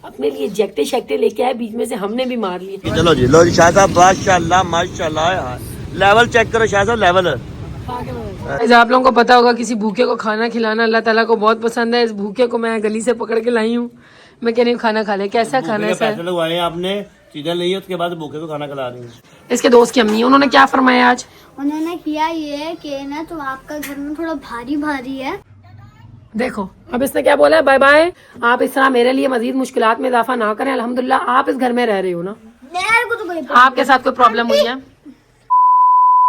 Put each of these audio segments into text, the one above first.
अपने लिए जैकेटें शैकटें लेके आए, बीच में से हमने भी मार लिए। चलो जी, लो जी शाह साहब, माशाल्लाह माशाल्लाह यार, लेवल चेक करो शाह साहब, लेवल है। आप लोगों को पता होगा किसी भूखे को खाना खिलाना अल्लाह ताला को बहुत पसंद है। इस भूखे को मैं गली से पकड़ के लाई हूँ, मैं कह रही हूँ खाना खा ले। कैसा खाना है सर? पैसे लगवाए आपने, चीजें ली है, उसके बाद भूखे को खाना खिला रही है। इसके दोस्त की अम्मी, उन्होंने क्या फरमाया आज? उन्होंने किया ये कि ना तो आपका घर में थोड़ा भारी भारी है। देखो अब इसने क्या बोला है, बाय बाय। आप इस तरह मेरे लिए मजीद मुश्किलात में इजाफा ना करें। अल्हम्दुलिल्लाह आप इस घर में रह रहे हो ना, मेरे को तो कोई आपके साथ कोई प्रॉब्लम हुई है?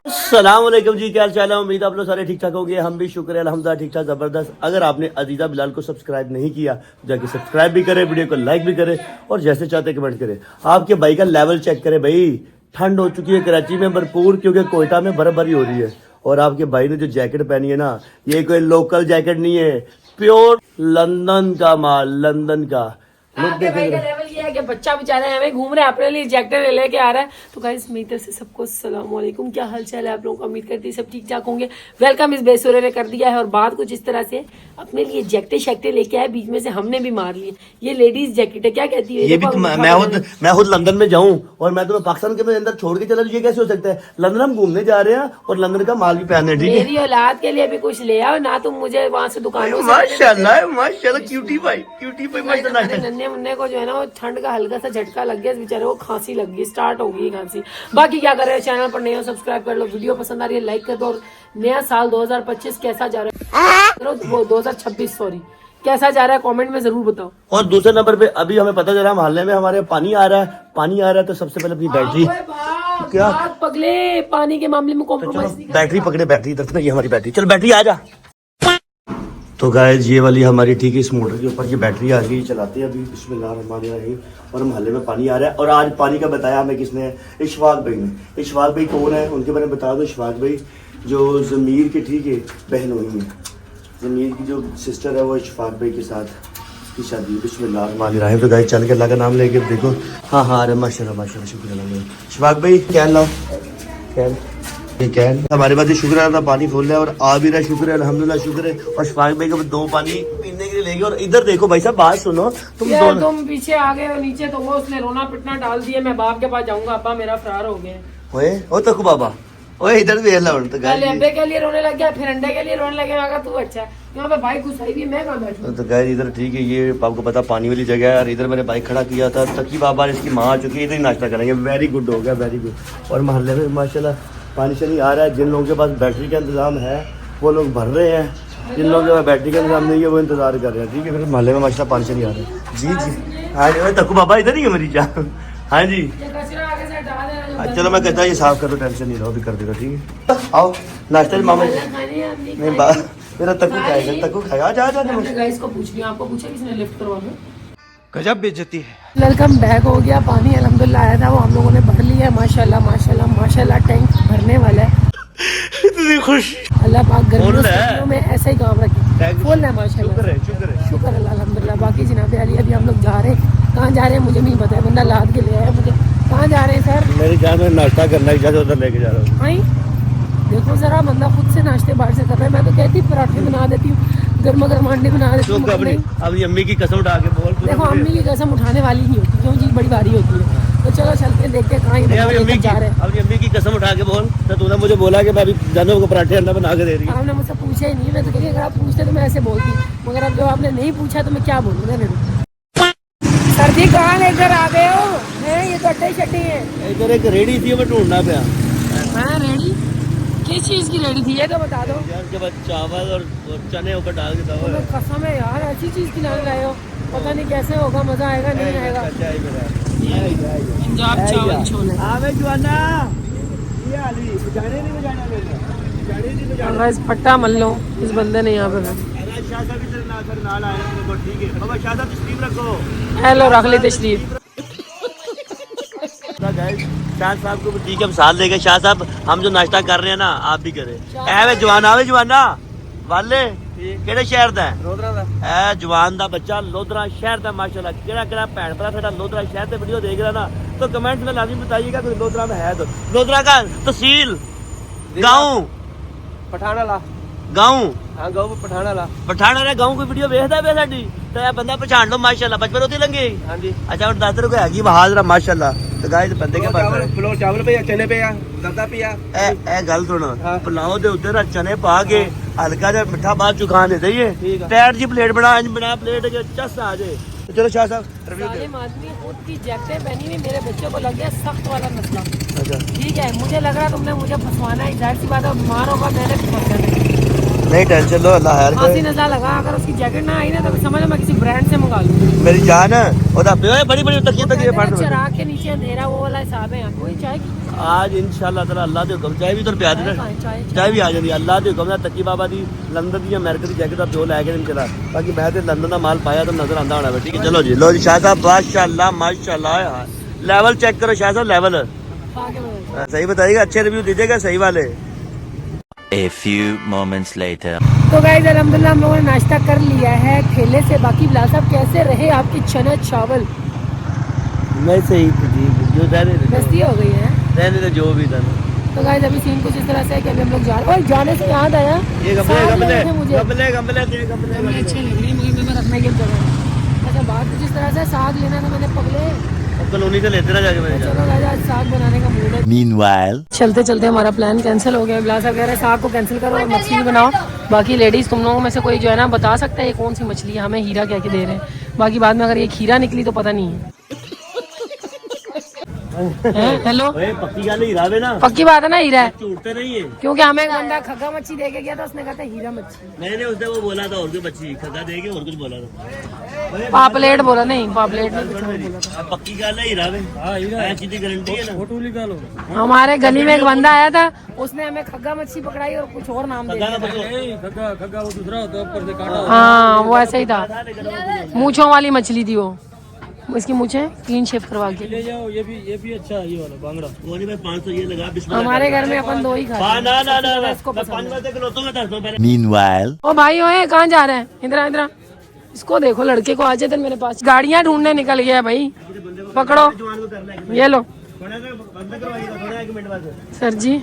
अस्सलाम वालेकुम जी, क्या हाल चाल है? उम्मीद आप लोग सारे ठीक ठाक होंगे। हम भी शुक्र है अल्हम्दुलिल्लाह ठीक ठाक जबरदस्त। अगर आपने अजीजा बिलाल को सब्सक्राइब नहीं किया तो जाके सब्सक्राइब भी करें, वीडियो को लाइक भी करें और जैसे चाहते कमेंट करें। आपके भाई का लेवल चेक करें भाई, ठंड हो चुकी है कराची में भरपूर, क्योंकि कोयटा में बर्फबारी हो रही है। और आपके भाई ने जो जैकेट पहनी है ना, ये कोई लोकल जैकेट नहीं है, प्योर लंदन का माल, लंदन का। आपके भाई का लेवल ये है कि बच्चा बेचारा हमें घूम रहा है, अपने लिए जैकेट लेके आ रहा है। तो गाइस मेरी तरफ से सबको अस्सलाम वालेकुम, क्या हाल चाल है आप लोगों को? उम्मीद करती है सब ठीक ठाक होंगे। वेलकम इस बेसुरे ने कर दिया है, और बात कुछ इस तरह से, अपने लिए जैकेटें शैकटें लेके आए, बीच में से हमने भी मार लिए। ये लेडीज जैकेट है, क्या कहती है? ये भी तो मैं खुद लंदन में जाऊं और मैं तुम्हें पाकिस्तान के अंदर छोड़ के चला, ये कैसे हो सकता है? लंदन हम घूमने जा रहे हैं और लंदन का माल भी पहनने, ठीक है? मेरी औलाद के लिए भी कुछ ले आओ ना, तुम मुझे वहाँ से दुकानों से माशाल्लाह माशाल्लाह, क्यूटी भाई माशाल्लाह। नन्हे मुन्ने को जो है ना, वो ठंड का हल्का सा झटका लग गया, बेचारे को खांसी लग गई, स्टार्ट हो गई खांसी। बाकी क्या कर रहे हो, चैनल पर नए हो सब्सक्राइब कर लो, वीडियो पसंद आ रही है लाइक कर दो। और नया साल 2025 कैसा जा रहा है, वो 2026 सॉरी, कैसा जा रहा है कमेंट में जरूर बताओ। और दूसरे नंबर पे अभी हमें पता चला मोहल्ले में हमारे पानी आ रहा है, तो सबसे पहले अपनी बैटरी, क्या पगले पानी के मामले में कॉम्प्रोमाइज। बैटरी पकड़े, बैटरी इधर से, ये हमारी बैटरी, चल बैटरी आ जा। तो गाइस ये वाली हमारी, ठीक है, इस मोटर के ऊपर की बैटरी आ गई, चलाते हैं अभी। बिस्मिल्लाहिर्रहमानिर्रहीम। और मोहल्ले में पानी आ रहा है, और आज पानी का बताया हमें किसने? इशफाक भाई ने। इशफाक भाई कौन है, उनके बारे में बता दो। इशफाक भाई जो ज़मीर के, ठीक है, बहन हुई है, ज़मीर की जो सिस्टर है, वो इशफाक भाई के साथ की शादी। बिस्मिल्लाहिर्रहमानिर्रहीम। तो गाइस चल के अल्लाह का नाम लेके देखो। हाँ अरे माशाल्लाह माशाल्लाह, शुक्र है। इशफाक भाई क्या लाओ, क्या ये क्या है? हमारे पास शुक्र है, पानी फुल है और आ भी रहा, शुक्र है अल्हम्दुलिल्लाह, शुक्र है। और शफाक भाई को 2 पानी पीने के लिए लेंगे। और इधर देखो भाई साहब, बात सुनो, तुम पीछे आ गए हो नीचे, तो वो उसने रोना पिटना डाल दिया। मैं बाप के पास जाऊंगा, अब्बा मेरा फरार हो गया। ओए ओ तक बाबा, ओए इधर भी हेला। तो पहले अब्बे के लिए रोने लग गया, फिर अंडे के लिए रोने लगे। मैं कहा तू अच्छा है, यहाँ पे बाइक घुसाई हुई, मैं कहाँ बैठूं? तो गाइस इधर ठीक है, ये आपको पता पानी वाली जगह है। और इधर मैंने बाइक खड़ा किया था, तकी बाबा इसकी माँ आ चुकी है, इधर ही नाश्ता करेंगे। वेरी गुड हो गया, वेरी गुड। और मोहल्ले में माशाल्लाह पानी शनी आ रहा है। जिन लोगों के पास बैटरी का इंतजाम है वो लोग भर रहे हैं, जिन लोगों के पास बैटरी का इंतजाम नहीं है वो इंतजार कर रहे हैं, ठीक है। फिर मोहल्ले में माशाल्लाह पानी शनी आ रहा है। जी हाँ जी, तक्कू बाबा इधर ही है मेरी जान। हाँ जी चलो मैं कहता हूँ ये साफ कर दो, टेंशन नहीं लो, अभी कर देगा, ठीक है। आओ नाश्ते मामा नहीं मेरा तक्कू खाएगा, तक्कू खाएगा। जा गाइस को पूछ लिया, आपको पूछा किसने लिफ्ट करवा दो? गजब बेइज्जती है। वेलकम बैक हो गया। पानी अल्हम्दुलिल्लाह आया था, वो हम लोगों ने भर लिया है। माशाल्लाह माशाल्लाह माशाल्लाह, टैंक भरने वाला है। इतनी खुश, अल्लाह पाक गर्मियों में ऐसे ही काम रखे, फुल है माशाल्लाह, शुक्र है अल्हम्दुलिल्लाह। बाकी जनाब अली अभी हम लोग जा रहे हैं, कहाँ जा रहे हैं मुझे नहीं पता है, बंदा लाद के ले आया मुझे। कहाँ जा रहे हैं सर? मेरी जान में नाश्ता करना है, इधर उधर लेके जा रहा हूँ। आई देखो जरा, बंदा खुद से नाश्ते बाहर से कर रहा है। मैं तो कहती पराठे बना देती हूँ, गर्मा गर्म अंडे बना देती हूँ। अपनी अम्मी की कसम उठा के बोल, देखो अम्मी की कसम उठाने वाली नहीं होती, क्यों जी, बड़ी भारी होती है। तो चलो चलते हैं, देखते हैं कहाँ जा रहे हैं। अपनी अम्मी की कसम उठा के बोल। तो तूने मुझे बोला कि मैं अभी जानवर को पराठे अंडा बना के दे रही हूँ। आपने मुझसे पूछा ही नहीं, मैं तो कह रही अगर आप पूछते तो मैं ऐसे बोलती, मगर अब जो आपने नहीं पूछा तो मैं क्या बोलूँगा। सर जी कहाँ लेकर आ गए हो? ये तो अड्डे शड्डी है। इधर एक रेडी थी, मैं ढूंढना पाया। हाँ रेडी, किस चीज की रेडी थी ये तो बता दो यार। जब चावल और चने ऊपर डाल के दो, कसम है यार, ऐसी चीज की नाम लाए हो, पता नहीं कैसे होगा, मजा आएगा नहीं आएगा। पंजाब चावल छोले आवे जुआना, ये आली बजाने नहीं बजाना लेना, गाइस फट्टा मल लो इस बंदे ने यहाँ पे। शाह साहब इधर ना कर नाल आए, ठीक है बाबा, शाह साहब तशरीफ रखो। हेलो रख ली तशरीफ। शाह साहब को ठीक है, हम साथ लेके। शाह साहब हम जो नाश्ता कर रहे हैं ना, आप भी करें। ऐ जवाना वे जवाना वाले केड़े शहर दा है? लोधरा दा। ऐ जवान दा बच्चा लोधरा शहर दा, माशाल्लाह। केड़ा केड़ा भैन भरा साडा लोधरा शहर ते वीडियो देख रहा ना, तो कमेंट में लाजमी बताइएगा कोई लोधरा में है तो। लोधरा का तहसील गांव पठाना ला गांव, हाँ गांव पठाना ला पठाना रे गांव कोई वीडियो देखदा पे साडी तो ये बंदा पहचान लो माशाल्लाह बचपन होती लंगी हां जी अच्छा और 10 रुपए हैगी वहां जरा माशाल्लाह तो गाइस बंदे के पास पुलाव चावल पे या चने पे या दादा पे या ए गल सुन पुलाव दे उत्ते ना चने पा के हल्का जा मिठा बाद चुखान दे दइए टाइट जी प्लेट बना प्लेट के चस आ जाए तो चलो शाह साहब रिव्यू सालिम आदमी खुद की जैकेटें पहनी हुई मेरे बच्चों को लग गया सख्त वाला मसला अच्छा ठीक है मुझे लग रहा तुमने मुझे फंसवाना है जाहिर सी बात है बीमार होगा मैंने फंसाना नहीं टेंशन लो अल्लाह खैर फांसी करे नजर लगा अगर उसकी जैकेट ना आई ना तो समझ लो मैं किसी ब्रांड से मंगा लूंगी मेरी जान ओदा पे बड़ी बड़ी तकिए फाड़ दो चराग के नीचे अंधेरा वो वाला हिसाब है यहाँ कोई चाय की आज इंशाल्लाह ताला अल्लाह दे हुक्म चाय भी तो प्यार दे चाय भी आ जाती अल्लाह दे हुक्म तकी बाबा दी लंदन दी अमेरिका दी जैकेट दा प्यो लेके नहीं चला बाकी मैं ते लंदन दा माल पाया तो नजर आंदा होना ठीक है चलो जी लो जी शाह साहब माशाल्लाह लेवल चेक करो शाह साहब लेवल सही बताइएगा अच्छे रिव्यू दीजिएगा सही वाले A few moments later. तो गाइस अल्हम्दुलिल्लाह हम लोगों ने नाश्ता कर लिया है ठेले से बाकी बिलाल साहब कैसे रहे आपके चना चावल मैं सही जो रहने दस्ती हो गई है रहने जो भी था तो गाइस अभी सीन कुछ इस तरह से है कि अभी हम लोग जा रहे हैं और जाने से याद आया ये साथ लेने थे मुझे गमले गमले अच्छे लग रहे हैं मुझे में रखने की जगह अच्छा बात कुछ इस तरह से साग लेना था मैंने पगले कॉलोनी से लेते ना जाके मैंने चलो गाइस आज साग बनाने का मूड है Meanwhile. चलते चलते हमारा प्लान कैंसिल हो गया बिलाल साहब कह रहे हैं साग को कैंसिल करो और मछली बनाओ बाकी लेडीज तुम लोगों में से कोई जो है ना बता सकता है ये कौन सी मछली है हमें हीरा कह के दे रहे हैं बाकी बाद में अगर ये खीरा निकली तो पता नहीं है हेलो ओए पक्की गल हीरा वे ना पक्की बात है ना हीरा है झूठते नहीं है क्योंकि हमें एक बंदा खग्गा मच्छी दे के गया था उसने कहा था हीरा मच्छी मैंने उसने वो बोला था और कोई बच्ची खगा देगी और कुछ बोला था पापलेट बोला नहीं पापलेट नहीं कुछ और बोला था पक्की गल है हीरा वे हां हीरा चीज की गारंटी है ना फोटो निकालो हमारे गली में एक बंदा आया था उसने हमें खग्गा मच्छी पकड़ाई और कुछ और नाम दे दिया खग्गा खग्गा वो दूसरा होता है ऊपर से काटा हाँ वो ऐसे ही था मूंछों वाली मछली थी वो इसकी मूंछें क्लीन शेव करवा के ले जाओ ये भी अच्छा है ये वाला बांगड़ा वो नहीं मैं 500 ये लगा बिस्मिल्लाह हमारे घर में अपन दो ही खाते हैं। ना ना ना इसको मैं पसंद 5 किलो तो मैं दस दो पहले Meanwhile. ओ भाई ओए कहाँ जा रहे हैं इधर इधर इसको देखो लड़के को आज इधर मेरे पास गाड़ियाँ ढूंढने निकल गया भाई पकड़ो ये लो बंद करवाइएगा थोड़ा 1 मिनट बाद सर जी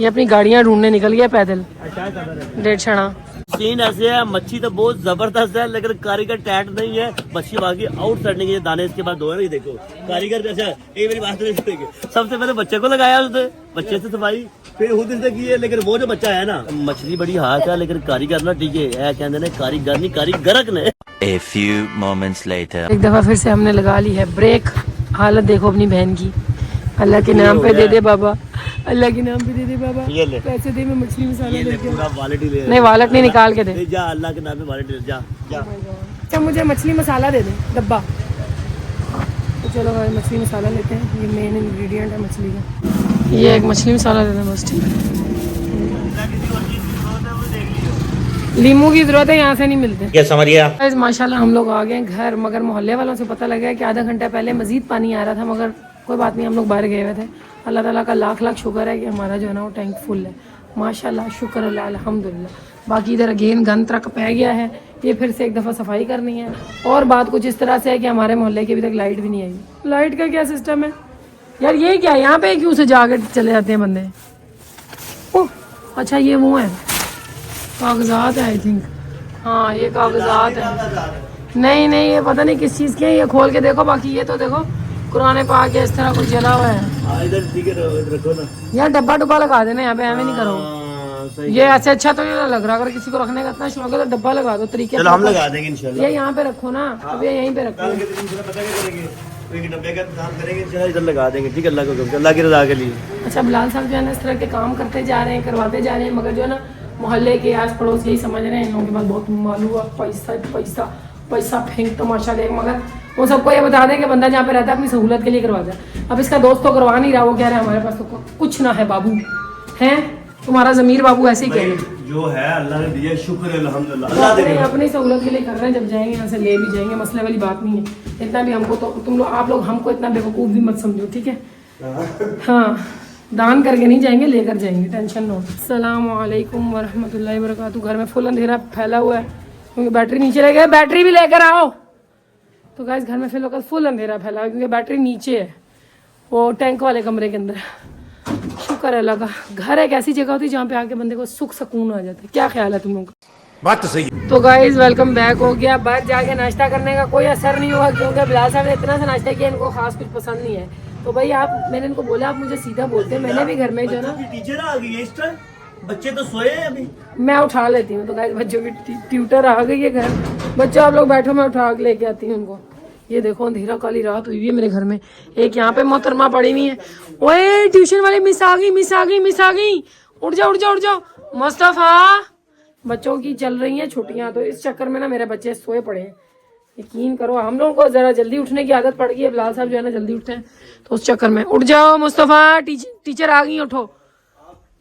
ये अपनी गाड़ियाँ ढूंढने निकल गया पैदल अच्छा कर रहे 1.5 क्षणा सीन ऐसे है मच्छी तो बहुत जबरदस्त है लेकिन कारीगर टैट नहीं है मच्छी बाकी आउट करने के दाने इसके बाद दो है ये देखो कारीगर कैसा है ये मेरी बात नहीं सुनेंगे सबसे पहले बच्चे को लगाया उसने बच्चे से सफाई फिर खुद इसने की है लेकिन वो जो बच्चा है ना मछली बड़ी हाथ है लेकिन कारीगर ना ठीक है कहते ने कारीगर नहीं कारीगरक ने A few moments later. एक दफा फिर से हमने लगा ली है ब्रेक हालत देखो अपनी बहन की अल्लाह के नाम पे दे दे बाबा अल्लाह के नाम पे दे दे बाबा ये ले पैसे दे मैं मछली मसाला ये ले लेके पूरा वॉलेट ही ले नहीं वॉलेट नहीं निकाल के दे ले जा अल्लाह के नाम पे वॉलेट ले जा जा अच्छा मुझे मछली मसाला दे दे डब्बा तो चलो भाई मछली मसाला लेते हैं ये मेन इंग्रेडिएंट है मछली का ये एक मछली मसाला दे दे बस ठीक लीमू की जरूरत है यहाँ से नहीं मिलते क्या समझिए गाइस माशाल्लाह हम लोग आ गए घर मगर मोहल्ले वालों से पता लगा कि आधा घंटा पहले मजीद पानी आ रहा था मगर कोई बात नहीं हम लोग बाहर गए हुए थे अल्लाह ताला का लाख लाख शुक्र है कि हमारा जो है ना वो टैंक फुल है माशाल्लाह शुक्र अल्लाह अल्हम्दुलिल्लाह बाकी इधर अगेन गंद ट्रक पै गया है ये फिर से एक दफ़ा सफाई करनी है और बात कुछ इस तरह से है कि हमारे मोहल्ले की अभी तक लाइट भी नहीं आई लाइट का क्या सिस्टम है यार ये क्या यहाँ पे क्यों से जाकर चले जाते हैं बंदे ओह अच्छा ये वो है कागजात है आई थिंक हाँ ये कागजात है नहीं नहीं ये पता नहीं किस चीज़ के हैं ये खोल के देखो बाकी ये तो देखो कुरान पाक के इस तरह कुछ जला हुआ है इधर ठीक है रखो ना यार डब्बा डुब्बा लगा देना यहाँ पे हमें नहीं करो सही ये ऐसे अच्छा तो नहीं लग रहा अगर किसी को रखने का इतना शौक है तो डब्बा लगा दो तरीके चलो हम लगा देंगे इंशाल्लाह ये यहाँ पे रखो ना अब ये यहीं पे रखो पता क्या करेंगे एक डब्बे का काम करेंगे इंशाल्लाह इधर लगा देंगे ठीक है अल्लाह को अल्लाह की रजा के लिए अच्छा बिलाल साहब जो है ना इस तरह के काम करते जा रहे हैं करवाते जा रहे हैं मगर जो है ना मोहल्ले के आस पड़ोस यही समझ रहे हैं इन लोगों के पास बहुत मालूम पैसा पैसा पैसा फेंक तमाशा देख मगर वो सबको ये बता दें कि बंदा जहाँ पे रहता है अपनी सहूलत के लिए करवाता है अब इसका दोस्त तो करवा नहीं रहा वो कह रहा है हमारे पास तो कुछ ना है बाबू हैं तुम्हारा जमीर बाबू ऐसे ही कह रहे हैं जो है अल्लाह ने दिया शुक्र है अल्हम्दुलिल्लाह अल्लाह दे अपनी सहूलत के लिए कर रहे हैं जब जाएंगे यहाँ से ले भी जाएंगे मसले वाली बात नहीं है इतना भी हमको तो तुम लोग आप लोग हमको इतना बेवकूफ़ भी मत समझो ठीक है हाँ दान करके नहीं जाएंगे लेकर जाएंगे टेंशन नो अस्सलाम वालेकुम वरहमतुल्लाहि वबरकातुहू घर में फुल अंधेरा फैला हुआ है क्योंकि बैटरी नीचे रह गई बैटरी भी लेकर आओ तो गाइस घर में फिर लोग फुल अंधेरा फैला हुआ है क्योंकि बैटरी नीचे है वो टैंक वाले कमरे के अंदर शुक्र है अल्लाह का घर एक ऐसी जगह होती है जहाँ पे आके बंदे को सुख सुकून आ जाता है क्या ख्याल है तुम लोगों का बात तो सही है। तो गाइज वेलकम बैक हो गया। बाहर जाके नाश्ता करने का कोई असर नहीं हुआ क्योंकि बिलाल साहब ने इतना सा नाश्ता किया, इनको खास कुछ पसंद नहीं है। तो भाई मैंने इनको बोला आप मुझे सीधा बोलते हैं, मैंने भी घर में जो ना टीचर आ गई है इस टाइम, बच्चे तो सोए हैं अभी। मैं उठा लेती हूँ। तो गाइस बच्चों की ट्यूटर आ गई है घर। बच्चों आप लोग बैठो, मैं उठा के लेके आती हूँ उनको। ये देखो अंधेरा काली रात हुई है मेरे घर में। एक यहाँ पे मोहतरमा पड़ी हुई है। ओए ट्यूशन वाली मिस आ गई, मिस आ गई, मिस आ गई। उठ जाओ उठ जाओ उठ जाओ। मुस्तफा, बच्चों की चल रही हैं छुट्टियां, तो इस चक्कर में ना मेरे बच्चे सोए पड़े हैं। यकीन करो हम लोगों को जरा जल्दी उठने की आदत पड़ गई है। बिलाल साहब जो है ना जल्दी उठते हैं, तो उस चक्कर में उठ जाओ। मुस्तफा टीचर आ गई, उठो।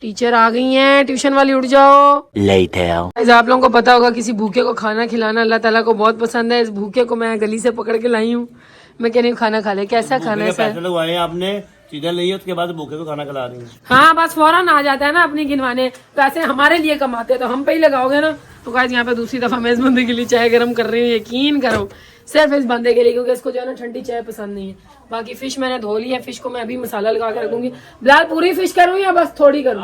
टीचर आ गई हैं, ट्यूशन वाली उठ जाओ। Later. आप लोगों को पता होगा किसी भूखे को खाना खिलाना अल्लाह ताला को बहुत पसंद है। इस भूखे को मैं गली से पकड़ के लाई हूँ। मैं कह रही हूँ खाना खा ले। कैसा खाना है सर? पैसे लगवाए हैं आपने, चीजें ली है, उसके बाद भूखे को खाना खिला रही है। हाँ बस फौरन आ जाता है ना अपनी गिनवाने। पैसे हमारे लिए कमाते हैं तो हम पे ही लगाओगे ना। तो गाइस यहाँ पे दूसरी दफा मैं इस बंदे के लिए चाय गर्म कर रही हूँ। यकीन करो सिर्फ इस बंदे के लिए, क्योंकि इसको जो है ना ठंडी चाय पसंद नहीं है। बाकी फिश मैंने धो ली है, फिश को मैं अभी मसाला लगा के रखूंगी। बिलाल पूरी फिश करूँ या बस थोड़ी करूँ?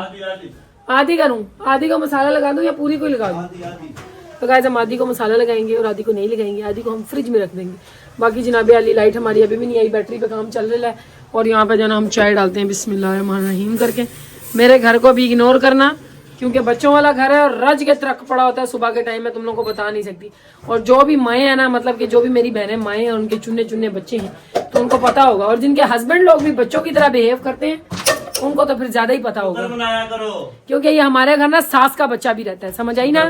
आधी करूँ, आधी को मसाला लगा दूँ या पूरी को लगा दूँ? तो गाइस हम आधी को मसाला लगाएंगे और आधी को नहीं लगाएंगे। आधी को हम फ्रिज में रख देंगे। बाकी जनाबे अली लाइट हमारी अभी भी नहीं आई, बैटरी पे काम चल रहा है। और यहाँ पे जो ना हम चाय डालते हैं बिस्मिल्लाहिर्रहमानिर्रहीम करके। मेरे घर को भी इग्नोर करना क्योंकि बच्चों वाला घर है और रज के तरक पड़ा होता है सुबह के टाइम में, तुम लोगों को बता नहीं सकती। और जो भी माएँ हैं ना, मतलब कि जो भी मेरी बहनें माएँ हैं, उनके चुन्ने चुन्ने बच्चे हैं तो उनको पता होगा। और जिनके हस्बैंड लोग भी बच्चों की तरह बिहेव करते हैं उनको तो फिर ज्यादा ही पता होगा, बनाया करो, क्योंकि ये हमारे घर ना सास का बच्चा भी रहता है। समझ आई ना?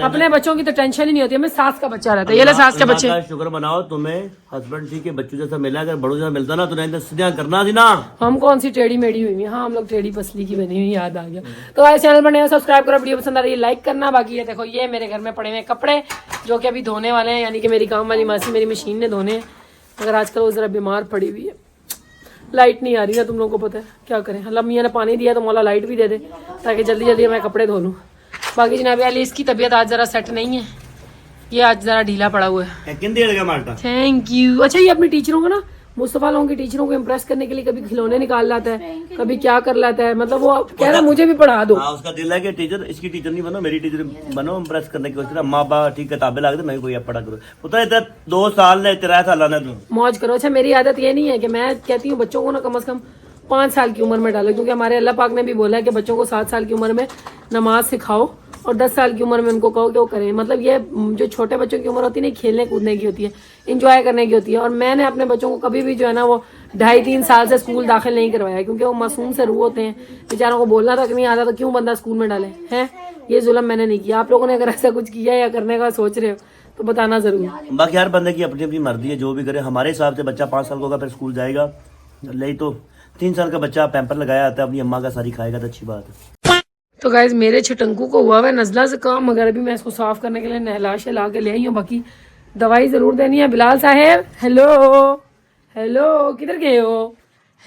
अपने बच्चों की तो टेंशन ही नहीं होती, हमें सास का बच्चा रहता है। ये ले सास के बच्चे। शुक्र मनाओ तुम्हें हस्बैंड ठीक है, बच्चों जैसा मिला। अगर बड़ों जैसा मिलता ना तो नहीं सीधा करना थी ना। हम कौन सी टेढ़ी मेढ़ी हुई है? हाँ हम लोग टेढ़ी पसली की बनी हुई, याद आ गया। तो आज चैनल पर नया सब्सक्राइब करो, वीडियो पसंद आ रही है लाइक करना। बाकी ये देखो ये मेरे घर में पड़े हुए कपड़े जो कि अभी धोने वाले हैं, यानी कि मेरी काम वाली मासी मेरी मशीन ने धोने हैं। मगर आजकल वो जरा बीमार पड़ी हुई है। लाइट नहीं आ रही ना, तुम लोगों को पता है क्या करें। अल्लाह मियां ने पानी दिया तो मौला लाइट भी दे दे ताकि जल्दी जल्दी मैं कपड़े धो लूँ। बाकी जनाब अली इसकी तबीयत आज जरा सेट नहीं है, ये आज जरा ढीला पड़ा हुआ है। Thank you. अच्छा ये अपनी टीचरों को ना, मुस्तफा लोगों की टीचरों को इम्प्रेस करने के लिए कभी खिलौने निकाल लाता है, कभी क्या कर लाता है। मतलब वो कह रहा है मुझे भी पढ़ा दो। हाँ, उसका दिल है कि टीचर इसकी टीचर नहीं बनो, मेरी टीचर बनो, इम्प्रेस करने की कोशिश। माँ बाप ठीक किताबें ला दे, मैं कोई पढ़ा करो। पता है 2 साल ने 13 साल ने तुम मौज करो। अच्छा मेरी आदत ये नहीं है कि मैं कहती हूँ बच्चों को ना कम से कम 5 साल की उम्र में डालो, क्योंकि हमारे अल्लाह पाक ने भी बोला है कि बच्चों को 7 साल की उम्र में नमाज सिखाओ और 10 साल की उम्र में उनको कहो कि वो करें। मतलब ये जो छोटे बच्चों की उम्र होती है ना, खेलने कूदने की होती है, इंजॉय करने की होती है। और मैंने अपने बच्चों को कभी भी जो है ना वो 2.5-3 साल से स्कूल दाखिल नहीं करवाया, क्योंकि वो मासूम से रूह होते हैं। बेचारों को बोलना तक नहीं आता तो क्यों बंदा स्कूल में डाले हैं। ये जुल्म मैंने नहीं किया। आप लोगों ने अगर ऐसा कुछ किया या करने का सोच रहे हो तो बताना जरूर। बाकी हर बंदे की अपनी अपनी मर्जी है, जो भी करे। हमारे हिसाब से बच्चा 5 साल का होगा फिर स्कूल जाएगा, नहीं तो 3 साल का बच्चा पैम्पर लगाया आता है, अपनी अम्मा का सारी खाएगा तो अच्छी बात है। तो गाइज मेरे छटंकू को हुआ है नजला से काम, मगर अभी मैं इसको साफ करने के लिए नहला शहला के ले आई हूँ। बाकी दवाई जरूर देनी है। बिलाल साहब हेलो हेलो, किधर गए हो?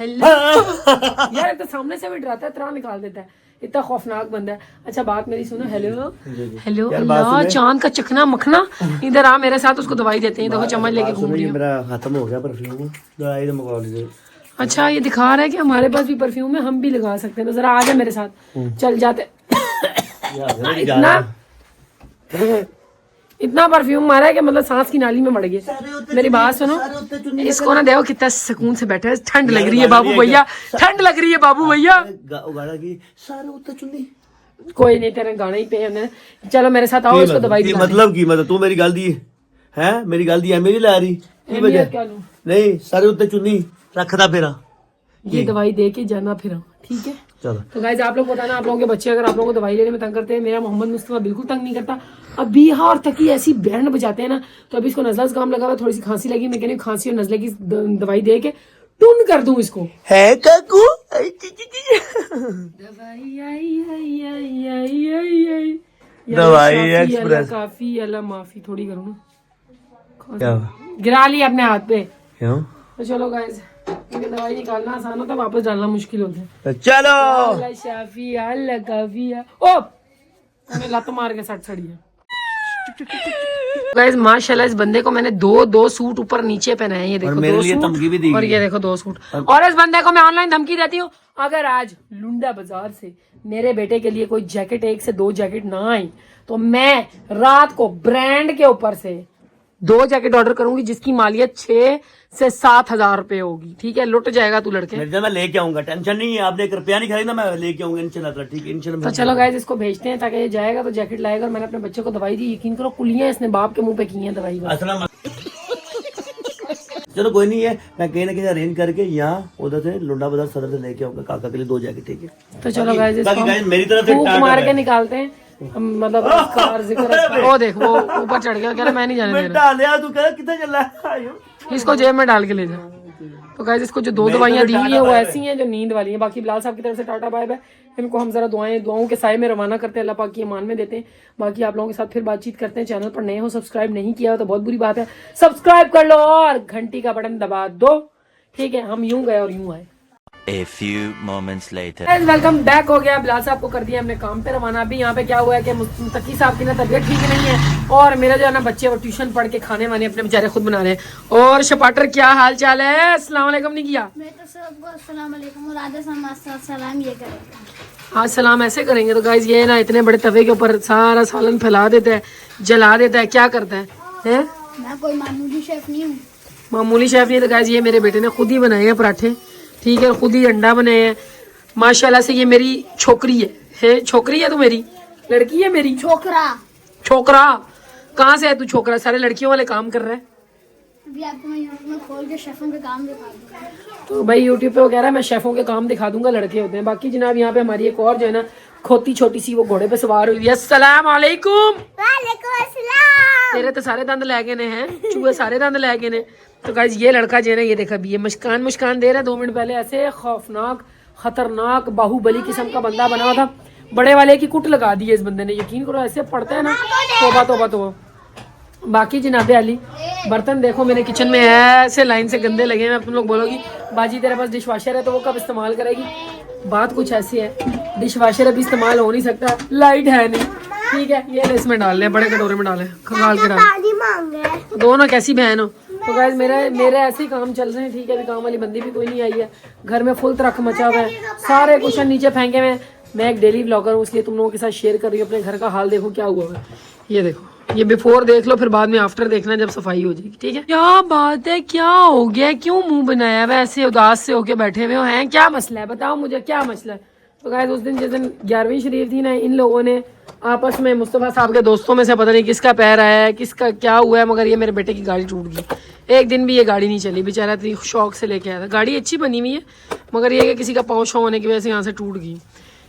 हेलो यार तो सामने से भी डराता है, तरह निकाल देता है, इतना खौफनाक बंदा है। अच्छा बात मेरी सुनो। हेलो हेलो, अल्लाह चांद का चखना मखना, इधर आ मेरे साथ, उसको दवाई देते हैं। देखो चम्मच लेके घूम रही है। मेरा खत्म हो गया परफ्यूम, दवाई तो मंगवा लीजिए। अच्छा ये दिखा रहा है कि हमारे पास भी परफ्यूम है, हम भी लगा सकते हैं। तो जरा आ जा मेरे साथ, चल जाते। इतना परफ्यूम मारा है कि मतलब सांस की नाली में मर गए। मेरी बात सुनो, इसको ना देखो कितना सुकून से बैठा है। ठंड लग रही है बाबू भैया, ठंड लग रही है बाबू भैया। कोई नहीं, तेरे गाने ही पे। चलो मेरे साथ आओ, इसको दवाई दिला। मतलब की मतलब तू मेरी गल दी है, मेरी गल दी है, मेरी ला रही नहीं, सारे उत्ते चुन्नी रखदा फिरा। ये दवाई दे के जाना फिर, ठीक है? चलो तो गाइस आप लोग बताना, आप लोगों के बच्चे अगर आप लोगों को दवाई लेने में तंग करते हैं। मेरा मोहम्मद मुस्तफा बिल्कुल तंग नहीं करता। अब बिहार तक ही ऐसी बैंड बजाते हैं ना, तो अभी इसको नजला से काम लगा हुआ, थोड़ी सी खांसी लगी। मैं कह रही हूँ खांसी और नजले की दवाई दे के टून कर दूं इसको। है काकू दवाई आई दवाई एक्सप्रेस काफी अल्लाह माफी थोड़ी करो ना, क्या गिरा लिया अपने हाथ पे। क्यों? तो चलो गाइस, क्योंकि दवाई निकालना आसान होता है, वापस डालना मुश्किल होता है। चलो अल्लाह शाफी अल्लाह काफिया। ओ मैंने लत मार के सट छड़ी है। गाइस माशाल्लाह इस बंदे को मैंने दो सूट ऊपर नीचे पहनाए हैं। ये देखो, मेरे 2 लिए धमकी भी दी सूट और ये देखो 2 सूट। और इस बंदे को मैं ऑनलाइन धमकी देती हूँ, अगर आज लुंडा बाजार से मेरे बेटे के लिए कोई जैकेट, 1 से 2 जैकेट ना आई तो मैं रात को ब्रांड के ऊपर से 2 जैकेट ऑर्डर करूंगी जिसकी मालियत 6 से 7 हजार रुपए होगी। ठीक है, लुट जाएगा तू लड़के। मिर्जा मैं लेके आऊंगा, टेंशन नहीं है, आपने 1 रुपया नहीं खरीदा, मैं लेके आऊंगा इंशाल्लाह। ठीक है इंशाल्लाह। तो चलो गाइस इसको भेजते हैं ताकि ये जाएगा तो जैकेट लाएगा। और मैंने अपने बच्चे को दवाई दी, यकीन करो कुलियां इसने बाप के मुंह पे की हैं दवाई में। अस्सलाम। चलो कोई नहीं है, मैं कहीं ना कहीं अरेंज करके यहाँ उधर से लुंडा बाजार सदर से लेके आऊंगा काका के लिए 2 जैकेट। ठीक है तो चलो गाइस इसको बाकी guys, मेरी तरफ से फूंक टाटा मार के है। निकालते हैं। मतलब कार जिक्र वो देख वो ऊपर चढ़ गया, कह रहा मैं नहीं जाने दे रहा। डालिया तू कह कितना चल रहा है? इसको जेब में डाल के ले जा। तो गाइस इसको जो 2 दवाइयां दी हुई है वो ऐसी हैं जो नींद वाली हैं। बाकी बिलाल साहब की तरफ से टाटा बाय बाय। इनको हम जरा दुआओं के साए में रवाना करते हैं, अल्लाह पाक की ईमान में देते हैं। बाकी आप लोगों के साथ फिर बातचीत करते हैं। चैनल पर नए हो, सब्सक्राइब नहीं किया हो तो बहुत बुरी बात है, सब्सक्राइब कर लो और घंटी का बटन दबा दो। ठीक है, हम यूं गए और यूं आए। A few moments later. Welcome back हो गया। बिलाल साहब को कर दिया हमने काम पे रवाना। अभी यहाँ पे क्या हुआ है कि मुस्तकी साहब की ना तबीयत ठीक नहीं है और मेरा जो है ना बच्चे वो ट्यूशन पढ़ के खाने वाने अपने बेचारे खुद बना रहे हैं। और शपाटर क्या हाल चाल है? अस्सलाम वालेकुम नहीं किया? मैं तो सबको अस्सलाम वालेकुम और आधा सलाम ये करेंगे। आज सलाम ऐसे करेंगे। तो गाइज ये ना इतने बड़े तवे के ऊपर सारा सालन फैला देता है, जला देता है, क्या करता है? मैं कोई मामूली शेफ नहीं हूँ। मामूली शेफ नहीं। तो गाइज ये मेरे बेटे ने खुद ही बनाए हैं पराठे। ठीक है, खुद ही अंडा बनाए हैं माशाल्लाह से। ये मेरी छोकरी है छोकरी है, तू मेरी लड़की है मेरी छोकरा। छोकरा कहाँ से है तू? छोकरा सारे लड़कियों वाले काम कर रहा है। अभी आपको मैं यूट्यूब में खोल के शेफों के काम दिखा दूंगा। तो भाई यूट्यूब पे वो कह रहा है मैं शेफों के काम दिखा दूंगा, लड़के होते हैं। बाकी जनाब यहाँ पे हमारी एक और जो है ना खोती छोटी सी वो घोड़े पे सवार हुई है। अस्सलाम वालेकुम। वालेकुम अस्सलाम। तेरे तो सारे दंद लै गए हैं, चूहे सारे दंद लै गए ने। तो गाइस ये लड़का जो है ना ये देखा भी ये मुस्कान दे रहा है। 2 मिनट पहले ऐसे खौफनाक खतरनाक बाहुबली किस्म का बंदा बना हुआ था, बड़े वाले की कुट लगा दी है इस बंदे ने। यकीन करो ऐसे पड़ता है ना, तोबा तोबा तोबा। बाकी जनाबे अली बर्तन देखो मेरे किचन में ऐसे लाइन से गंदे लगे हैं। तुम लोग बोलोगी बाजी तेरे पास डिश वॉशर है तो वो कब इस्तेमाल करेगी? बात कुछ ऐसी है, डिश वॉशर अभी इस्तेमाल हो नहीं सकता, लाइट है नहीं। ठीक है, ये इसमें डाल ले, बड़े कटोरे में डाले, खंगाल के डाल। दोनों कैसी बहन हो? तो गाइस मेरे ऐसे ही काम चल रहे हैं। ठीक है, अभी काम वाली बंदी भी कोई नहीं आई है। घर में फुल तरक मचा हुआ है, सारे कुशन नीचे फेंके हुए। मैं एक डेली ब्लॉगर हूँ इसलिए तुम लोगों के साथ शेयर कर रही हूँ अपने घर का हाल। देखो क्या हुआ है, ये देखो, ये बिफोर देख लो, फिर बाद में आफ्टर देखना जब सफाई हो जाएगी। ठीक है, क्या बात है, क्या हो गया, क्यों मुंह बनाया हुआ ऐसे उदास से होके बैठे हुए हो? हैं क्या मसला है, बताओ मुझे क्या मसला है? तो गाइस उस दिन जिस दिन 11वीं शरीफ थी ना, इन लोगों ने आपस में मुस्तफ़ा साहब के दोस्तों में से पता नहीं किसका पैर आया है, किसका क्या हुआ है, मगर ये मेरे बेटे की गाड़ी टूट गई। एक दिन भी ये गाड़ी नहीं चली, बेचारा इतनी शौक से लेके आया था। गाड़ी अच्छी बनी हुई है मगर ये कि किसी का पाँव शौ होने की वजह से यहाँ से टूट गई।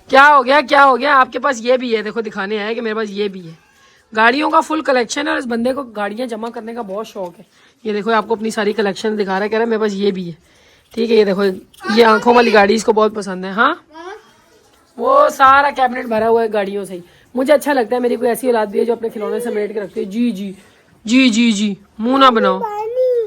क्या हो गया, क्या हो गया? आपके पास ये भी है, देखो दिखाने आया कि मेरे पास ये भी है। गाड़ियों का फुल कलेक्शन है और इस बंदे को गाड़ियाँ जमा करने का बहुत शौक है। ये देखो आपको अपनी सारी कलेक्शन दिखा रहा है, कह रहा है मेरे पास ये भी है। ठीक है, ये देखो, ये आंखों वाली गाड़ी इसको बहुत पसंद है। हाँ, वो सारा कैबिनेट भरा हुआ है गाड़ियों से ही। मुझे अच्छा लगता है, मेरी कोई ऐसी औलाद भी है जो अपने खिलौने समेट के रखती है। जी जी जी जी जी, मुंह ना बनाओ,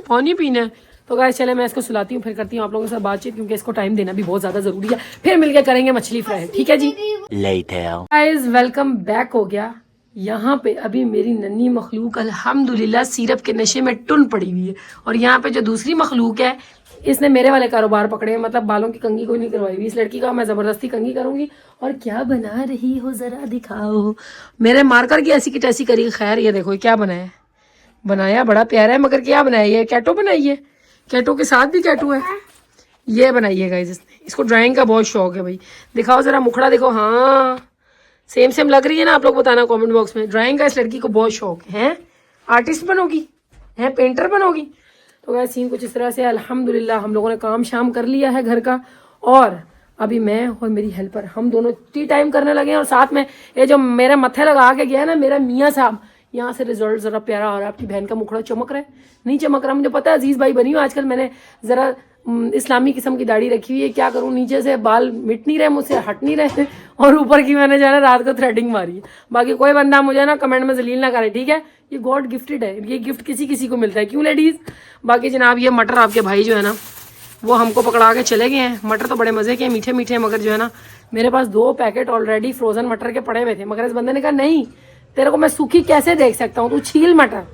पानी पीना है। तो गाइस चले मैं इसको सुलाती हूँ, फिर करती हूँ आप लोगों के साथ बातचीत, क्योंकि इसको टाइम देना भी बहुत ज्यादा जरूरी है। फिर मिलके करेंगे मछली फ्राई। ठीक है जी। Later. गाइस वेलकम बैक हो गया। यहाँ पे अभी मेरी नन्ही मखलूक अल्हम्दुलिल्लाह सिरप के नशे में टुन पड़ी हुई है। और यहाँ पे जो दूसरी मखलूक है इसने मेरे वाले कारोबार पकड़े हैं, मतलब बालों की कंघी कोई नहीं करवाई हुई। इस लड़की का मैं जबरदस्ती कंघी करूंगी। और क्या बना रही हो जरा दिखाओ। मेरे मार्कर की ऐसी की तैसी करी। खैर ये देखो क्या बनाया, बनाया बड़ा प्यारा है, मगर क्या बनाया, ये कैटो बनाई है, कैटो के साथ भी कैटो है, ये बनाई है गाइस इसने। इसको ड्राइंग का बहुत शौक है भाई। दिखाओ जरा मुखड़ा देखो, हाँ सेम लग रही है ना? आप लोग बताना कमेंट बॉक्स में। ड्राइंग का इस लड़की को बहुत शौक है। आर्टिस्ट बनोगी है, पेंटर बनोगी? तो गाइस सीन कुछ इस तरह से। अल्हम्दुलिल्लाह हम लोगों ने काम शाम कर लिया है घर का, और अभी मैं और मेरी हेल्पर हम दोनों टी टाइम करने लगे हैं। और साथ में ये जो मेरे मत्थे लगा के गया है ना मेरा मियाँ साहब, यहाँ से रिजल्ट जरा प्यारा आ रहा है। आपकी बहन का मुखड़ा चमक रहा है, नहीं चमक रहा? मुझे पता है अजीज भाई बनी हूँ आजकल, मैंने जरा इस्लामी किस्म की दाढ़ी रखी हुई है। क्या करूँ, नीचे से बाल मिट नहीं रहे मुझसे, हट नहीं रहे, और ऊपर की मैंने जो है ना रात को थ्रेडिंग मारी है। बाकी कोई बंदा मुझे ना कमेंट में जलील ना करे, ठीक है? ये गॉड गिफ्टेड है, ये गिफ्ट किसी किसी को मिलता है, क्यों लेडीज? बाकी जनाब ये मटर आपके भाई जो है ना वो हमको पकड़ा के चले गए हैं। मटर तो बड़े मजे के हैं, मीठे मीठे, मगर जो है ना मेरे पास 2 पैकेट ऑलरेडी फ्रोजन मटर के पड़े हुए थे। मगर इस बंदे ने कहा नहीं, तेरे को मैं सूखी कैसे देख सकता हूँ, तू छील मटर।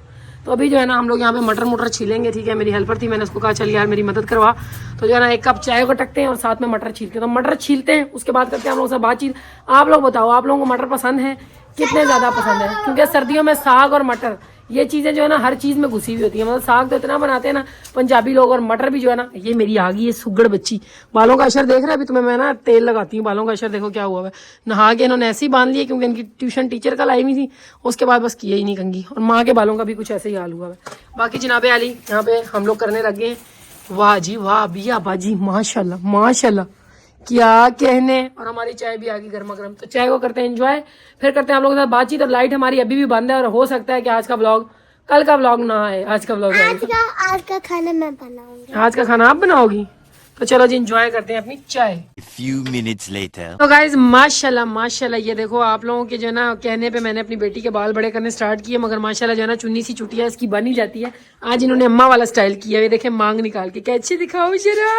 तो अभी जो है ना हम लोग यहाँ पे मटर छीलेंगे, ठीक है। मेरी हेल्पर थी, मैंने उसको कहा चल यार मेरी मदद करवा, तो जो है ना 1 कप चाय को टकते हैं और साथ में मटर छीलते हैं। तो मटर छीलते हैं, उसके बाद करते हैं हम लोग से बातचीत। आप लोग बताओ, आप लोगों को मटर पसंद है? कितने ज़्यादा पसंद है? क्योंकि सर्दियों में साग और मटर ये चीज़ें जो है ना हर चीज़ में घुसी हुई होती है। मतलब साग तो इतना बनाते हैं ना पंजाबी लोग, और मटर भी जो है ना। ये मेरी आ गई है सुगड़ बच्ची, बालों का असर देख रहा है अभी तुम्हें। मैं ना तेल लगाती हूँ, बालों का असर देखो क्या हुआ है। नहा के इन्होंने ऐसे ही बांध लिए क्योंकि इनकी ट्यूशन टीचर कल आई हुई थी, उसके बाद बस किए ही नहीं कंगी। और माँ के बालों का भी कुछ ऐसे ही हाल हुआ है। बाकी जनाबे आली यहाँ पे हम लोग करने लगे हैं। वाह जी वाह, बिया बाजी माशाल्लाह माशाल्लाह, क्या कहने। और हमारी चाय भी आ गई गर्मा गर्म, तो चाय को करते हैं एंजॉय, फिर करते हैं आप लोगों के साथ बातचीत। और लाइट हमारी अभी भी बंद है, और हो सकता है कि आज का व्लॉग, कल का व्लॉग ना आए, आज का व्लॉग आएगा। आज का खाना मैं बनाऊंगी। आज का खाना आप बनाओगी? तो चलो जी एंजॉय करते हैं अपनी चाय। A few minutes later. तो गाइज माशाल्लाह माशाल्लाह, ये देखो आप लोगों के जो है ना कहने पे मैंने अपनी बेटी के बाल बड़े करने स्टार्ट किए, मगर माशाल्लाह जो है ना चुन्नी सी चुटिया इसकी बन ही जाती है। आज इन्होंने अम्मा वाला स्टाइल किया, ये देखे मांग निकाल के, कैसे दिखाओ जरा।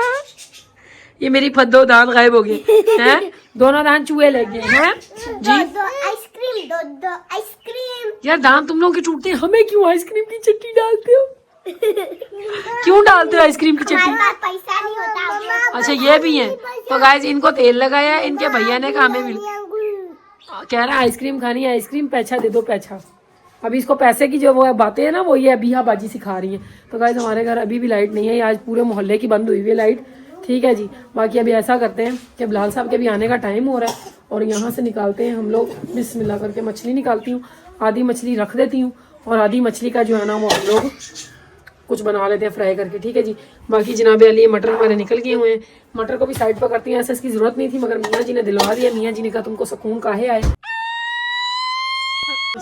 ये मेरी फद्दो दांत गायब हो गए हैं, दोनों दांत चूहे लग गए हैं जी। आइसक्रीम दो आइसक्रीम। यार दांत तुम लोग के टूटते हैं, हमें क्यों आइसक्रीम की चट्टी डालते हो? क्यों डालते हो आइसक्रीम की चट्टी? पैसा नहीं होता। अच्छा ये भी है। तो गाइज इनको तेल लगाया, इनके भैया ने कहा हमें कह रहा है आइसक्रीम खानी है, आइसक्रीम पैसा दे दो पैसा। अभी इसको पैसे की जो वो बातें है ना, वो ये अभी बाजी सिखा रही है। तो गाइज हमारे घर अभी भी लाइट नहीं है, आज पूरे मोहल्ले की बंद हुई हुई है लाइट, ठीक है जी। बाकी अभी ऐसा करते हैं कि बिलाल साहब के भी आने का टाइम हो रहा है, और यहाँ से निकालते हैं हम लोग बिस्मिल्लाह करके। मछली निकालती हूँ, आधी मछली रख देती हूँ, और आधी मछली का जो है ना वो हम लोग कुछ बना लेते हैं फ्राई करके, ठीक है जी। बाकी जनाबे अली मटर हमारे निकल गए हुए हैं, मटर को भी साइड पर करती हैं। ऐसे इसकी जरूरत नहीं थी, मगर मियाँ जी ने दिलवा दिया। मियाँ जी ने कहा तुमको सुकून काहे आए।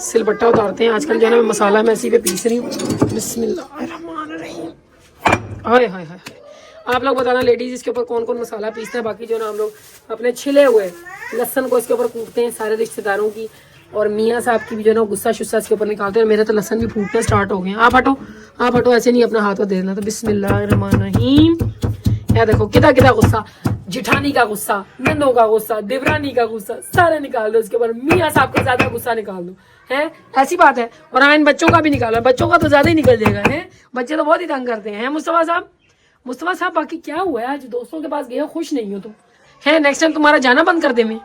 सिलबट्टा उतारते हैं। आजकल जो है ना मैं मसाला मैं इसी पे पीस रही हूँ। बिस्मिल्लाहिर्रहमानिर्रहीम। हाय हाय हाय, आप लोग बताना लेडीज इसके ऊपर कौन कौन मसाला पीसते हैं। बाकी जो ना हम लोग अपने छिले हुए लहसन को इसके ऊपर कूटते हैं सारे रिश्तेदारों की, और मियाँ साहब की भी जो है ना गुस्सा शुस्सा इसके ऊपर निकालते हैं। मेरे तो लहसन भी फूटने स्टार्ट हो गए हैं। आप हटो, ऐसे नहीं अपना हाथ को दे देना। तो बिस्मिल्लाहिर्रहमानिर्रहीम। यार देखो कितना कितना गुस्सा, जिठानी का गुस्सा, नंदों का गुस्सा, देवरानी का गुस्सा, सारे निकाल दो इसके ऊपर। मियाँ साहब का ज्यादा गुस्सा निकाल दो, है ऐसी बात है। और हाँ इन बच्चों का भी निकालो, बच्चों का तो ज्यादा ही निकल जाएगा, है बच्चे तो बहुत ही तंग करते हैं। मुस्तफा साहब बाकी क्या हुआ है, आज दोस्तों के पास गए हो, खुश नहीं हो तुम? है नेक्स्ट टाइम तुम्हारा जाना बंद कर दे। मैं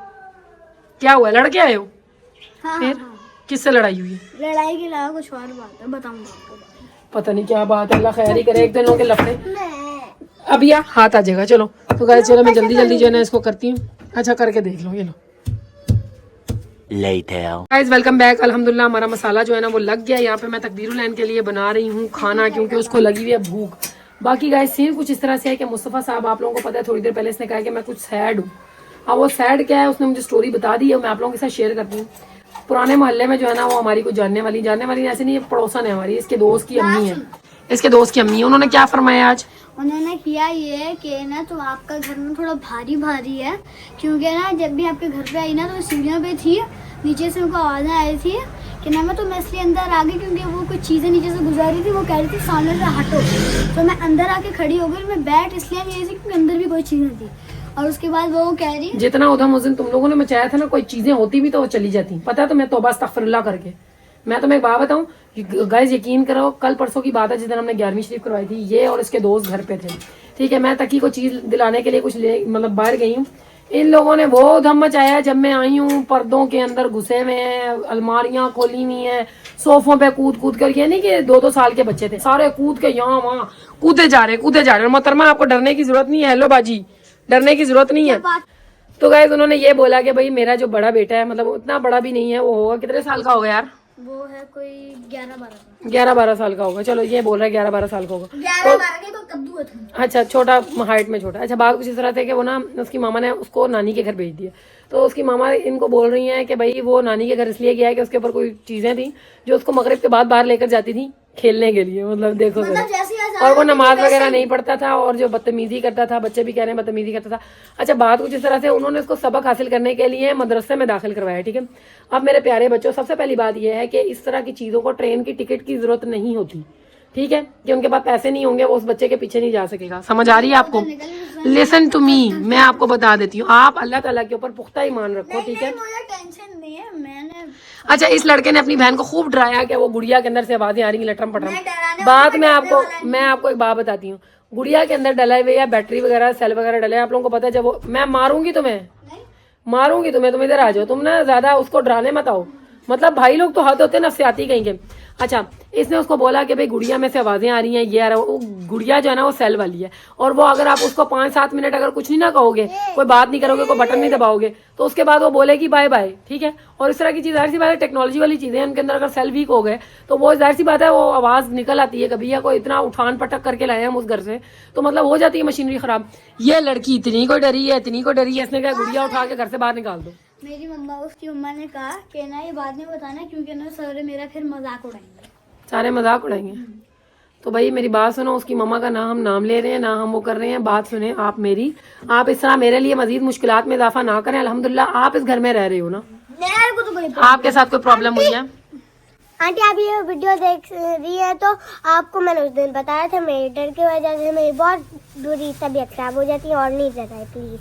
क्या हुआ, लड़के आए हो? हाँ, फिर किससे लड़ाई हुई है? लड़ाई के अलावा कुछ और बात है, बताऊंगा आपको। पता नहीं क्या बात है, अल्लाह खैर ही करे। एक दिन लोग के लफड़े अब यार हाथ आ जाएगा। चलो तो गाइस चलो मैं जल्दी जो है ना इसको करती हूँ। अच्छा करके देख लो, ये लो Later. Guys welcome back. अल्हम्दुलिल्लाह हमारा मसाला जो है ना वो लग गया। यहाँ पे मैं तकदीरुलैन के लिए बना रही हूँ खाना, क्योंकि उसको लगी हुई है भूख। बाकी गाइस सीन कुछ इस तरह से है कि मुस्तफ़ा साहब आप लोगों को पता है थोड़ी देर पहले इसने कहा कि मैं कुछ सैड हूँ। अब वो सैड क्या है उसने मुझे स्टोरी बता दी है, मैं आप लोगों के साथ शेयर करती हूँ। पुराने मोहल्ले में जो है ना वो हमारी कुछ जानने वाली ऐसे नहीं, पड़ोसन है हमारी, इसके दोस्त की अम्मी है, इसके दोस्त की अम्मी है। उन्होंने क्या फरमाया आज? उन्होंने किया ये कि ना तो आपका घर में थोड़ा भारी भारी है, क्योंकि ना जब भी आपके घर पे आई ना तो सीढ़ियों पे थी, नीचे से उनको आवाज़ें आई थी कि ना मैं तो मैं इसलिए अंदर आ गई क्योंकि वो कुछ चीज़ें नीचे से गुजार रही थी, वो कह रही थी सामने से हटो, तो मैं अंदर आके खड़ी हो गई। मैं बैठ इसलिए नहीं रही थी क्योंकि अंदर भी कोई चीज़ नहीं थी। और उसके बाद वो कह रही जितना उधम उस दिन तुम लोगों ने मचाया था ना, कोई चीजें होती भी तो वो चली जाती, पता है? तो मैं तौबा अस्तगफिरुल्लाह करके मैं तुम्हें एक बात बताऊं गाइस, यकीन करो कल परसों की बात है जिस दिन हमने 11वीं शरीफ करवाई थी, ये और इसके दोस्त घर पे थे, ठीक है। मैं तकी को चीज दिलाने के लिए कुछ मतलब बाहर गई हूँ, इन लोगों ने वो धम मचाया। जब मैं आई हूँ पर्दों के अंदर घुसे हुए हैं, अलमारियां खोली हुई हैं, सोफों पे कूद कर, ये नहीं कि 2-2 साल के बच्चे थे, सारे कूद के यहाँ वहाँ कूदे जा रहे। मोहतरमा आपको डरने की जरूरत नहीं है, हेलो बाजी, डरने की जरूरत नहीं है। तो गाइस उन्होंने ये बोला कि भाई मेरा जो बड़ा बेटा है, मतलब उतना बड़ा भी नहीं है, वो होगा कितने साल का होगा यार, वो है कोई 11-12 साल का होगा। चलो ये बोल रहा है 11-12 साल का होगा, 11-12 के तो कद्दू थे। अच्छा छोटा, हाइट में छोटा। अच्छा बात कुछ इस तरह से कि वो ना उसकी मामा ने उसको नानी के घर भेज दिया, तो उसकी मामा इनको बोल रही हैं कि भाई वो नानी के घर इसलिए गया है कि उसके ऊपर कोई चीजें थी जो उसको मगरिब के बाद बाहर लेकर जाती थी खेलने के लिए, मतलब देखो और वो नमाज वगैरह नहीं पढ़ता था, और जो बदतमीजी करता था, बच्चे भी कह रहे हैं बदतमीजी करता था। अच्छा बात कुछ इस तरह से, उन्होंने उसको सबक हासिल करने के लिए मदरसे में दाखिल करवाया, ठीक है। अब मेरे प्यारे बच्चों, सबसे पहली बात यह है कि इस तरह की चीज़ों को ट्रेन की टिकट की जरूरत नहीं होती, ठीक है, कि उनके पास पैसे नहीं होंगे वो उस बच्चे के पीछे नहीं जा सकेगा। समझ आ रही है आपको? लिसन टू मी, मैं आपको बता देती हूँ, आप अल्लाह ताला के ऊपर पुख्ता ईमान रखो, ठीक है। मुझे टेंशन नहीं है, मैंने अच्छा, इस लड़के ने अपनी बहन को खूब डराया कि वो गुड़िया के अंदर से आवाजें आ रही हैं लटरम पटरम। डराने बात मैं आपको एक बात बताती हूँ, गुड़िया के अंदर डला हुए या बैटरी वगैरह सेल वगैरह डले, आप लोगों को पता है, जब वो मैं मारूंगी तुम्हें, तुम इधर आ जाओ, तुम ना ज्यादा उसको डराने मत आओ, मतलब भाई लोग तो हद होते हैं नफसियाती कहीं के। अच्छा, इसने उसको बोला कि भाई गुड़िया में से आवाजें आ रही हैं, ये आ रहा है, वो गुड़िया जो है ना वो सेल वाली है, और वो अगर आप उसको 5-7 मिनट अगर कुछ नहीं ना कहोगे, कोई बात नहीं करोगे, कोई बटन नहीं दबाओगे, तो उसके बाद वो बोलेगी बाय बाय, ठीक है। और इस तरह की चीज, जाहिर सी बात है टेक्नोलॉजी वाली चीजें, उनके अंदर अगर सेल वीक हो गए तो वो जाहिर सी बात है वो आवाज निकल आती है कभी, या कोई इतना उठान पटक करके लाए हम उस घर से, तो मतलब हो जाती है मशीनरी खराब। ये लड़की इतनी को डरी है, इसने कहा गुड़िया उठा के घर से बाहर निकाल दो। मेरी मम्मा, उसकी मम्मा ने कहा कि ना ये बाद में बताना, क्योंकि ना सर मेरा फिर मजाक उड़ाएंगे, सारे मजाक उड़ाएंगे। तो भाई मेरी बात सुनो, उसकी मम्मा का ना हम नाम ले रहे हैं ना हम वो कर रहे हैं, बात सुने आप मेरी, आप इस तरह मेरे लिए मजीद मुश्किलात में इजाफा ना करें। अल्हम्दुलिल्लाह आप इस घर में रह रहे हो ना, मेरे को तो कोई आपके साथ कोई प्रॉब्लम हुई है? आंटी आप ये वीडियो देख रही है तो आपको मैंने उस दिन बताया था, मेरे डर की वजह से मेरी बहुत बुरी तबीयत खराब हो जाती है, और नहीं डराए प्लीज।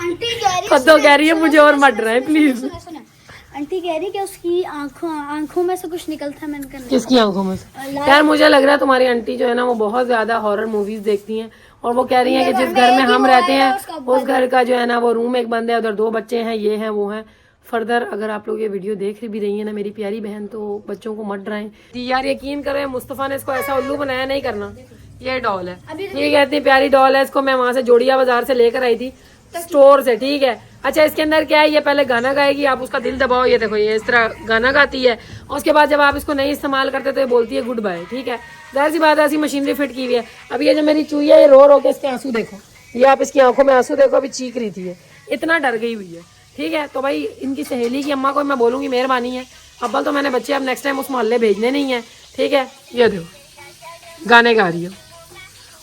आंटी कह रही खुद तो कह रही है मुझे और मत डराए प्लीज। सुने, आंटी कह रही कि उसकी आंखों में से कुछ निकलता, मैंने कहा किसकी आंखों में से? यार मुझे लग रहा है तुम्हारी आंटी जो है ना वो बहुत ज्यादा हॉरर मूवीज देखती हैं, और वो कह रही है कि जिस घर में हम रहते हैं उस घर का जो है ना वो रूम एक बंद है, उधर 2 बच्चे हैं, ये हैं वो हैं। फर्दर अगर आप लोग ये वीडियो देख भी रही है ना मेरी प्यारी बहन, तो बच्चों को मत डराएं जी। यार यकीन करें, मुस्तफा ने इसको ऐसा उल्लू बनाया, नहीं करना। ये डॉल है, ये कहती प्यारी डॉल है, इसको मैं वहां से जोड़िया बाजार से लेकर आई थी, स्टोर से, ठीक है। अच्छा, इसके अंदर क्या है, ये पहले गाना गाएगी, आप उसका दिल दबाओ, ये देखो ये इस तरह गाना गाती है, और उसके बाद जब आप इसको नहीं इस्तेमाल करते तो ये बोलती है गुड बाय, ठीक है। जाहिर सी बात है, ऐसी मशीनरी फिट की हुई है। अब ये जो मेरी चूई है, ये रो के इसके आंसू देखो, ये आप इसकी आंखों में आंसू देखो, अभी चीख रही थी, ये इतना डर गई हुई है, ठीक है। तो भाई इनकी सहेली की अम्मा को मैं बोलूंगी मेहरबानी है, अव्वल तो मैंने बच्चे अब नेक्स्ट टाइम उस मोहल्ले भेजने नहीं है, ठीक है। ये देखो गाने गा रही है,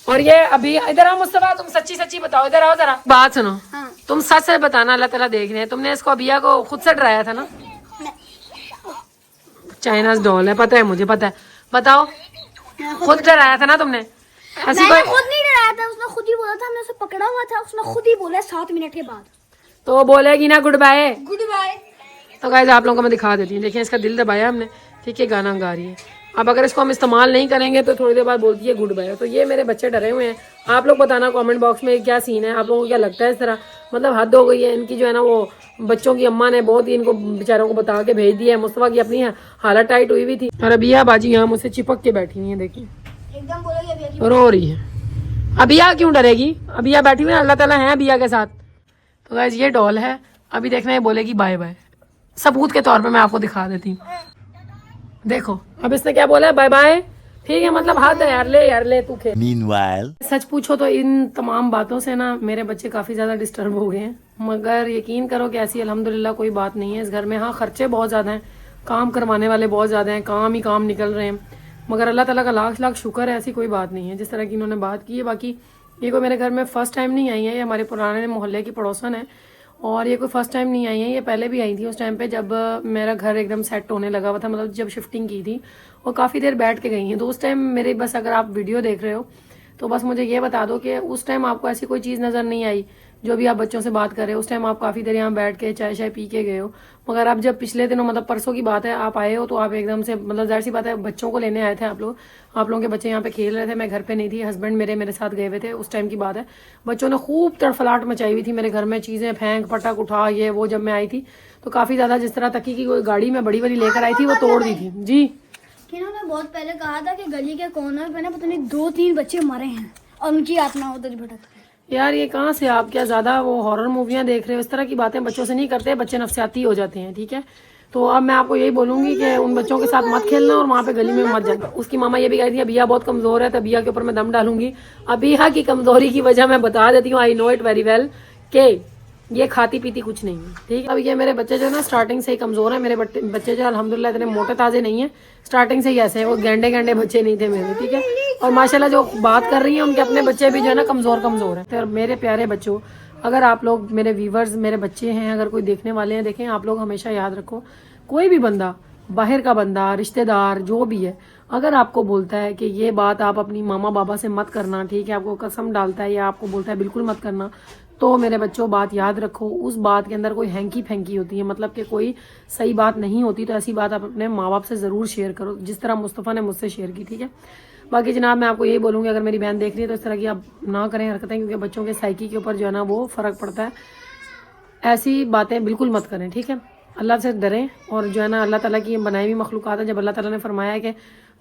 और ये अभी इधर आओ मुस्तफा, तुम सच्ची सच्ची बताओ, इधर आओ जरा, बात सुनो। तुम सच सच बताना, अल्लाह ताला देख रहे हैं, तुमने इसको अबिया को खुद से डराया था ना? चाइनाज डॉल है, पता है मुझे, पता है, बताओ खुद डराया था ना तुमने? ऐसी मैंने कोई खुद नहीं डराया था, उसने खुद ही बोला था, हमने उसे पकड़ा हुआ था, उसने खुद ही बोला 7 मिनट के बाद तो वो बोलेगी ना गुड बाय। Good bye. तो गाइस आप लोगों को मैं दिखा देती हूँ, देखिए इसका दिल दबाया हमने, ठीक है, गाना गा रही है। अब अगर इसको हम इस्तेमाल नहीं करेंगे तो थोड़ी देर बाद बोलती है गुड बाय। तो ये मेरे बच्चे डरे हुए हैं, आप लोग बताना कमेंट बॉक्स में क्या सीन है, आप लोगों को क्या लगता है इस तरह, मतलब हद हो गई है इनकी जो है ना, वो बच्चों की अम्मा ने बहुत ही इनको बेचारों को बता के भेज दिया है। मुस्तफा की अपनी हालत टाइट हुई थी, और अबिया बाजी यहाँ मुझसे चिपक के बैठी हुई है, देखिए एकदम बोलोगे अभी रो रही है। अबिया क्यों डरेगी, अबिया बैठी हुई है, अल्लाह ताला है अबिया के साथ। तो गाइस ये डॉल है, अभी देखना है बोलेगी बाय बाय, सबूत के तौर पे मैं आपको दिखा देती हूँ। देखो अब इसने क्या बोला है, बाय बाय, ठीक है, मतलब हाथ है, यार ले तू खेल। Meanwhile, सच पूछो तो इन तमाम बातों से ना मेरे बच्चे काफी ज्यादा डिस्टर्ब हो गए हैं, मगर यकीन करो कि ऐसी अल्हम्दुलिल्लाह कोई बात नहीं है इस घर में। हाँ खर्चे बहुत ज्यादा हैं, काम करवाने वाले बहुत ज्यादा हैं, काम ही काम निकल रहे हैं, मगर अल्लाह ताला का लाख लाख शुक्र है, ऐसी कोई बात नहीं है जिस तरह की इन्होंने बात की है। बाकी ये कोई मेरे घर में फर्स्ट टाइम नहीं आई है, ये हमारे पुराने मोहल्ले की पड़ोसन है, और ये कोई फर्स्ट टाइम नहीं आई है, ये पहले भी आई थी उस टाइम पे जब मेरा घर एकदम सेट होने लगा हुआ था, मतलब जब शिफ्टिंग की थी, और काफ़ी देर बैठ के गई हैं। तो उस टाइम मेरे बस अगर आप वीडियो देख रहे हो तो बस मुझे ये बता दो कि उस टाइम आपको ऐसी कोई चीज़ नज़र नहीं आई, जो भी आप बच्चों से बात कर रहे हो, उस टाइम आप काफ़ी देर यहाँ बैठ के चाय पी के गए हो। मगर अब जब पिछले दिनों, मतलब परसों की बात है, आप आए हो तो आप एकदम से, मतलब जाहिर सी बात है बच्चों को लेने आए थे आप लोगों के बच्चे यहाँ पे खेल रहे थे, मैं घर पे नहीं थी, हस्बैंड मेरे साथ गए हुए थे, उस टाइम की बात है। बच्चों ने खूब तड़फलाट मचाई हुई थी मेरे घर में, चीज़ें फेंक पटक उठा ये वो। जब मैं आई थी तो काफ़ी ज़्यादा, जिस तरह तकी की कोई गाड़ी में बड़ी लेकर आई थी वो तोड़ दी थी जी। इन्होंने बहुत पहले कहा था कि गली के कोने पे ना पता नहीं 2-3 बच्चे मरे हैं और उनकी आत्मा उधर भटक। यार ये कहाँ से, आप क्या ज्यादा वो हॉरर मूवियाँ देख रहे हो? इस तरह की बातें बच्चों से नहीं करते, बच्चे नफसियाती हो जाते हैं, ठीक है। तो अब मैं आपको यही बोलूंगी कि उन बच्चों के साथ मत खेलना और वहाँ पे गली में मत जाना। उसकी मामा ये भी कह रही थी अबिया बहुत कमजोर है, तो अबिया के ऊपर मैं दम डालूंगी। अबिया की कमजोरी की वजह मैं बता देती हूँ, I know it very well, के ये खाती पीती कुछ नहीं है, ठीक है। अब ये मेरे बच्चे जो है ना स्टार्टिंग से ही कमजोर है, मेरे बच्चे जो अल्हम्दुलिल्लाह इतने मोटे ताजे नहीं है, स्टार्टिंग से ही ऐसे हैं, वो गेंडे बच्चे नहीं थे मेरे, ठीक है। और माशाल्लाह जो बात कर रही है उनके अपने बच्चे भी जो है ना कमजोर हैं। तो मेरे प्यारे बच्चों, अगर आप लोग मेरे व्यूवर्स, मेरे बच्चे हैं, अगर कोई देखने वाले हैं, देखें आप लोग हमेशा याद रखो, कोई भी बंदा, बाहर का बंदा, रिश्तेदार जो भी है, अगर आपको बोलता है कि ये बात आप अपनी मामा बाबा से मत करना, ठीक है, आपको कसम डालता है या आपको बोलता है बिल्कुल मत करना, तो मेरे बच्चों बात याद रखो, उस बात के अंदर कोई हैंकी फैंकी होती है, मतलब कि कोई सही बात नहीं होती। तो ऐसी बात आप अपने माँ बाप से ज़रूर शेयर करो, जिस तरह मुस्तफ़ा ने मुझसे शेयर की, ठीक है। बाकी जनाब मैं आपको यही बोलूँगी, अगर मेरी बहन देख रही है तो इस तरह की आप ना करें हरकतें, क्योंकि बच्चों के साइकी के ऊपर जो है ना वो फ़र्क पड़ता है। ऐसी बातें बिल्कुल मत करें, ठीक है। अल्लाह से डरें, और जो है ना अल्लाह ताला की बनाई हुई मखलूक़ात है, जब अल्लाह ताला ने फरमाया है कि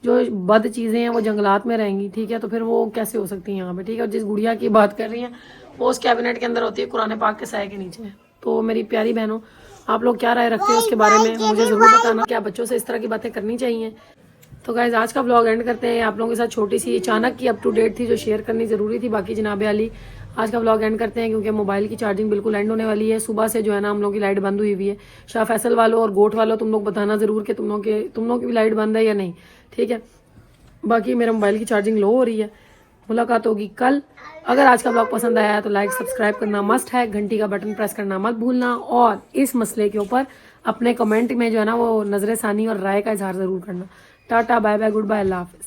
जो बद चीज़ें हैं वो जंगलात में रहेंगी, ठीक है, तो फिर वो कैसे हो सकती हैं यहाँ पे, ठीक है। और जिस गुड़िया की बात कर रही हैं वो उस कैबिनेट के अंदर होती है, कुरान पाक के साए के नीचे। तो मेरी प्यारी बहनों, आप लोग क्या राय रखते हैं उसके बारे में मुझे ज़रूर बताना, क्या बच्चों से इस तरह की बातें करनी चाहिए। तो गाइज आज का ब्लॉग एंड करते हैं। आप लोगों के साथ छोटी सी अचानक की अप टू डेट थी जो शेयर करनी ज़रूरी थी। बाकी जनाब अली आज का ब्लॉग एंड करते हैं, क्योंकि मोबाइल की चार्जिंग बिल्कुल एंड होने वाली है। सुबह से जो है ना हम लोग की लाइट बंद हुई है। शाह फैसल वालों और गोट वालों तुम लोग बताना ज़रूर कि तुम लोग की भी लाइट बंद है या नहीं, ठीक है। बाकी मेरा मोबाइल की चार्जिंग लो हो रही है। मुलाकात होगी कल। अगर आज का ब्लॉग पसंद आया है तो लाइक सब्सक्राइब करना मस्ट है, घंटी का बटन प्रेस करना मत भूलना, और इस मसले के ऊपर अपने कमेंट में जो है ना वो नजर सानी और राय का इजहार ज़रूर करना। Tata bye bye good bye, अल्लाह हाफ़िज़।